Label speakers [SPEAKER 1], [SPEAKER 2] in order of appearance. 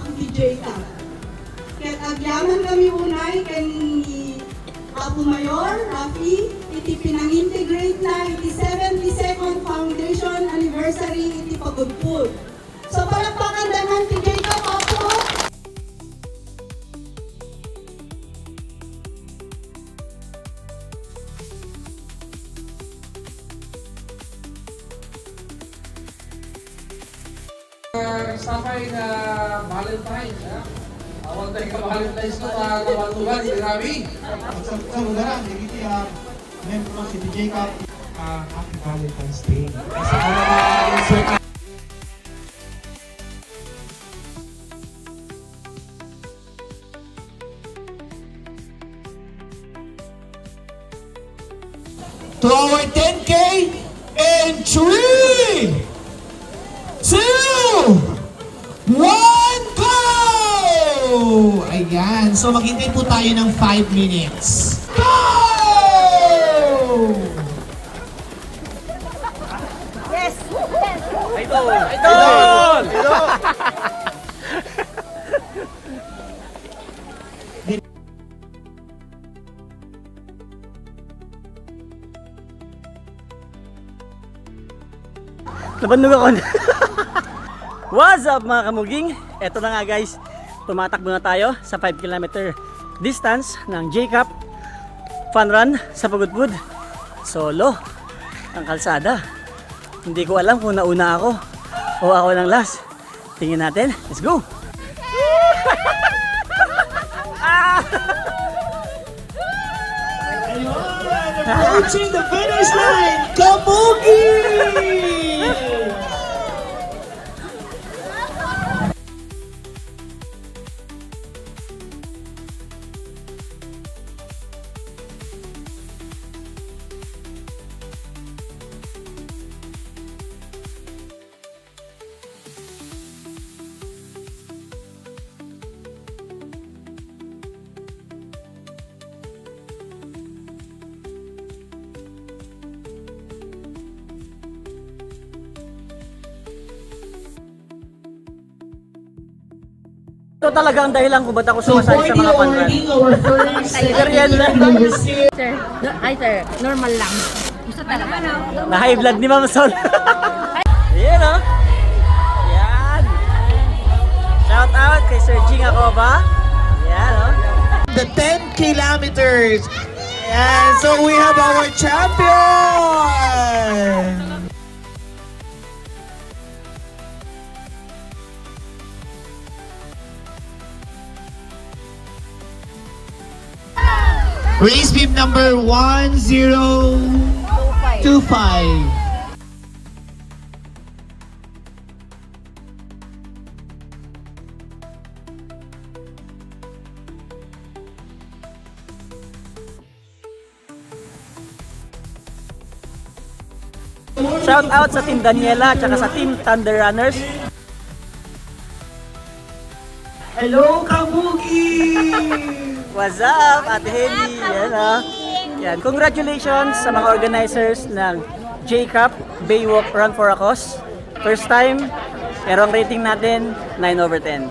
[SPEAKER 1] ang DJ ka. Kaya agyaman kami unay kan ni Apo Mayor, Rafi, iti pinang-integrate na iti 72nd Foundation Anniversary iti Pagudpud. So palakpakan naman ti Jacob Apo.
[SPEAKER 2] Sampai na Valentine's, ha? Awal tayo ka Valentine's ko, kawan-tuwan, marami.
[SPEAKER 3] Sa udara, hindi membro si DJ Cup. Happy Valentine's Day. Kasi ano
[SPEAKER 4] to our 10K in 3, 2, 1, go! Ayan. So maghintay po tayo ng 5 minutes. Go!
[SPEAKER 5] Yes!
[SPEAKER 2] Idol! Idol!
[SPEAKER 5] Nabandog ako. What's up mga kamuging? Eto na nga guys, tumatakbo na tayo sa 5 km distance ng J-Cup Fun Run sa Pagudpud. Solo ang kalsada. Hindi ko alam kung nauna ako o ako ng last. Tingin natin, let's go!
[SPEAKER 4] Approaching the finish line, Kamugi!
[SPEAKER 5] Ito talaga ang dahilan kung ba't ako sumasali sa mga fun run.
[SPEAKER 6] Sir, sir, normal lang. Gusto talaga na.
[SPEAKER 5] Na high blood ni Ma'am Sol. Ayan o. Ayan. Shout out kay Sir Jing Acoba. Ayan o.
[SPEAKER 4] The 10 kilometers. And so we have our champion. Race beam number 1025.
[SPEAKER 5] Shout out sa Team Daniela at sa Team Thunder Runners.
[SPEAKER 4] Hello, Kamugi!
[SPEAKER 5] What's up, Ate Hedy? Yan o. Yan. Congratulations sa mga organizers ng J-Cup Baywalk Run for a Cause. First time, pero ang rating natin 9/10.